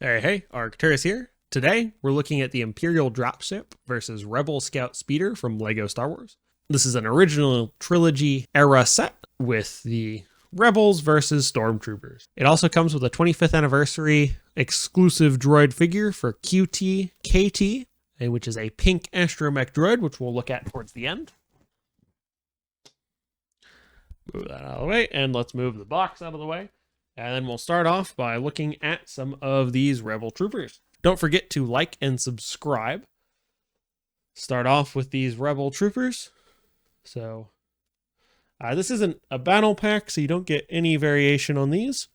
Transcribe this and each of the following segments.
Hey, Arcturus here. Today, we're looking at the Imperial Dropship versus Rebel Scout Speeder from LEGO Star Wars. This is an original trilogy era set with the Rebels versus Stormtroopers. It also comes with a 25th anniversary exclusive droid figure for QT-KT, which is a pink astromech droid, which we'll look at towards the end. Move that out of the way, and let's move the box out of the way. And then we'll start off by looking at some of these Rebel Troopers. Don't forget to like and subscribe. Start off with these Rebel Troopers. So, this isn't a battle pack, so you don't get any variation on these.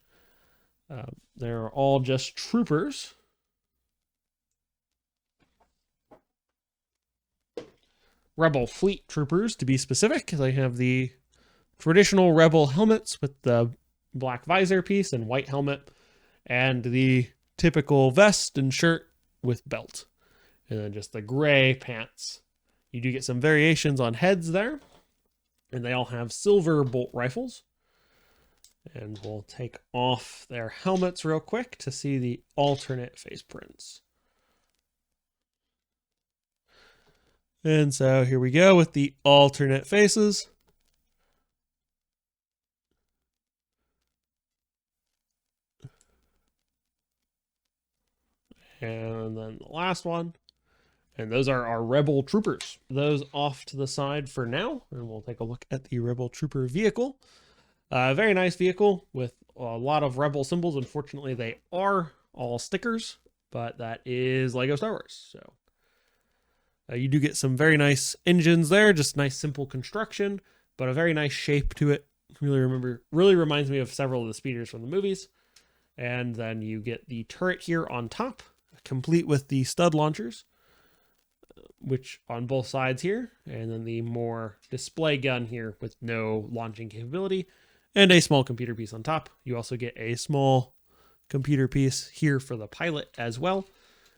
They're all just Troopers. Rebel Fleet Troopers, to be specific. They have the traditional Rebel helmets with the black visor piece and white helmet, and the typical vest and shirt with belt, and then just the gray pants. You do get some variations on heads there, and they all have silver bolt rifles. And we'll take off their helmets real quick to see the alternate face prints. And so here we go with the alternate faces. And then the last one. And those are our Rebel Troopers. Those off to the side for now. And we'll take a look at the Rebel Trooper vehicle. Very nice vehicle with a lot of Rebel symbols. Unfortunately, they are all stickers, but that is LEGO Star Wars. So you do get some very nice engines there. Just nice, simple construction, but a very nice shape to it. Really reminds me of several of the speeders from the movies. And then you get the turret here on top, complete with the stud launchers, which on both sides here, and then the more display gun here with no launching capability, and a small computer piece on top. You also get a small computer piece here for the pilot as well.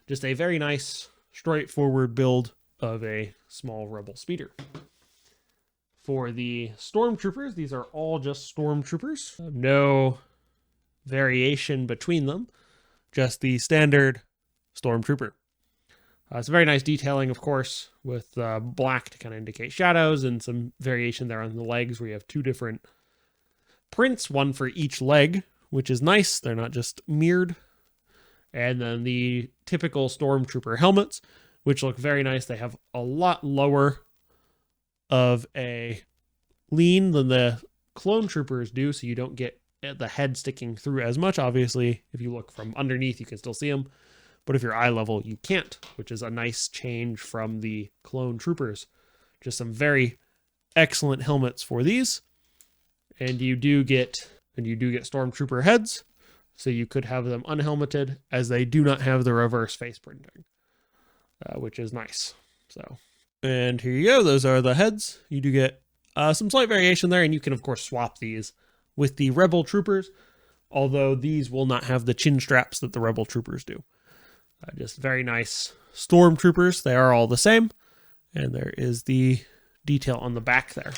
Just a very nice, straightforward build of a small Rebel speeder. For the Stormtroopers, these are all just Stormtroopers. No variation between them, just the standard Stormtrooper. It's a very nice detailing, of course, with black to kind of indicate shadows, and some variation there on the legs where you have two different prints, one for each leg, which is nice. They're not just mirrored. And then the typical Stormtrooper helmets, which look very nice. They have a lot lower of a lean than the clone troopers do, so you don't get the head sticking through as much. Obviously, if you look from underneath, you can still see them. But if you're eye level, you can't, which is a nice change from the clone troopers. Just some very excellent helmets for these. And you do get Stormtrooper heads, so you could have them unhelmeted, as they do not have the reverse face printing, which is nice. So, and here you go. Those are the heads. You do get some slight variation there, and you can of course swap these with the Rebel Troopers, although these will not have the chin straps that the Rebel Troopers do. Just very nice Stormtroopers. They are all the same, and there is the detail on the back there.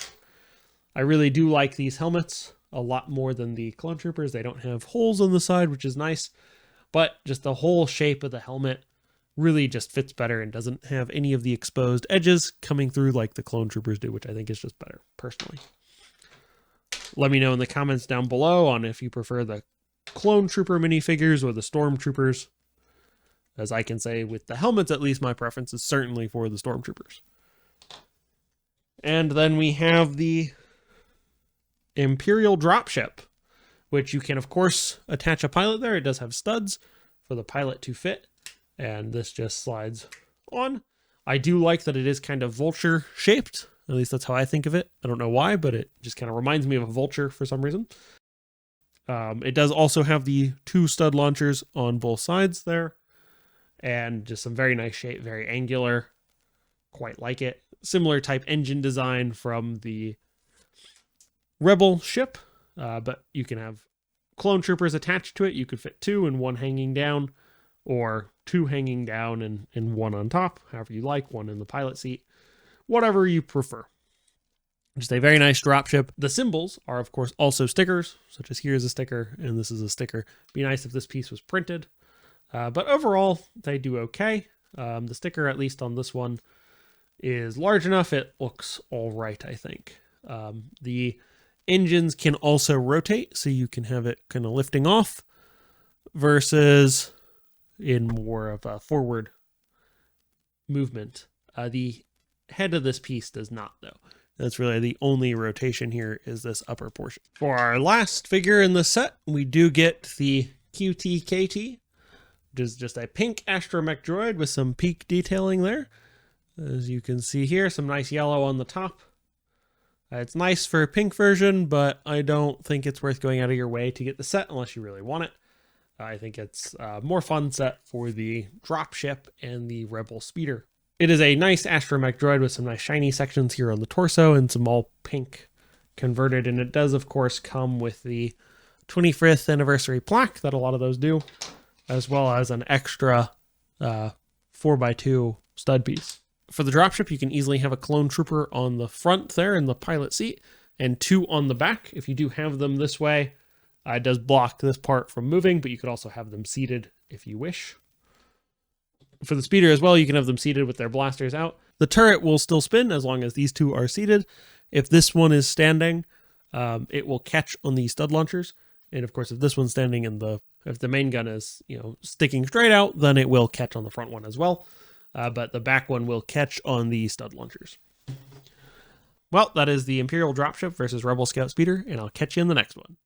I really do like these helmets a lot more than the clone troopers. They don't have holes on the side, which is nice, but just the whole shape of the helmet really just fits better and doesn't have any of the exposed edges coming through like the clone troopers do, which I think is just better, personally. Let me know in the comments down below on if you prefer the clone trooper minifigures or the stormtroopers. As I can say, with the helmets, at least, my preference is certainly for the stormtroopers. And then we have the Imperial Dropship, which you can, of course, attach a pilot there. It does have studs for the pilot to fit, and this just slides on. I do like that it is kind of vulture shaped. At least that's how I think of it. I don't know why, but it just kind of reminds me of a vulture for some reason. It does also have the two stud launchers on both sides there, and just some very nice shape, very angular. Quite like it. Similar type engine design from the Rebel ship, but you can have clone troopers attached to it. You could fit two and one hanging down, or two hanging down and one on top, however you like, one in the pilot seat, whatever you prefer. Just a very nice dropship. The symbols are, of course, also stickers, such as here's a sticker and this is a sticker. Be nice if this piece was printed. But overall, they do okay. The sticker, at least on this one, is large enough. It looks all right, I think. The engines can also rotate, so you can have it kind of lifting off versus in more of a forward movement. The head of this piece does not, though. That's really the only rotation here, is this upper portion. For our last figure in the set, we do get the QTKT, which is just a pink astromech droid with some peak detailing there. As you can see here, some nice yellow on the top. It's nice for a pink version, but I don't think it's worth going out of your way to get the set unless you really want it. I think it's a more fun set for the dropship and the Rebel speeder. It is a nice astromech droid with some nice shiny sections here on the torso and some all pink converted. And it does, of course, come with the 25th anniversary plaque that a lot of those do, as well as an extra 4x2 stud piece. For the dropship, you can easily have a clone trooper on the front there in the pilot seat and 2 on the back. If you do have them this way, it does block this part from moving, but you could also have them seated if you wish. For the speeder as well, you can have them seated with their blasters out. The turret will still spin as long as these 2 are seated. If this one is standing, it will catch on the stud launchers. And of course, if this one's standing and if the main gun is, sticking straight out, then it will catch on the front one as well. But the back one will catch on the stud launchers. Well, that is the Imperial Dropship versus Rebel Scout Speeder, and I'll catch you in the next one.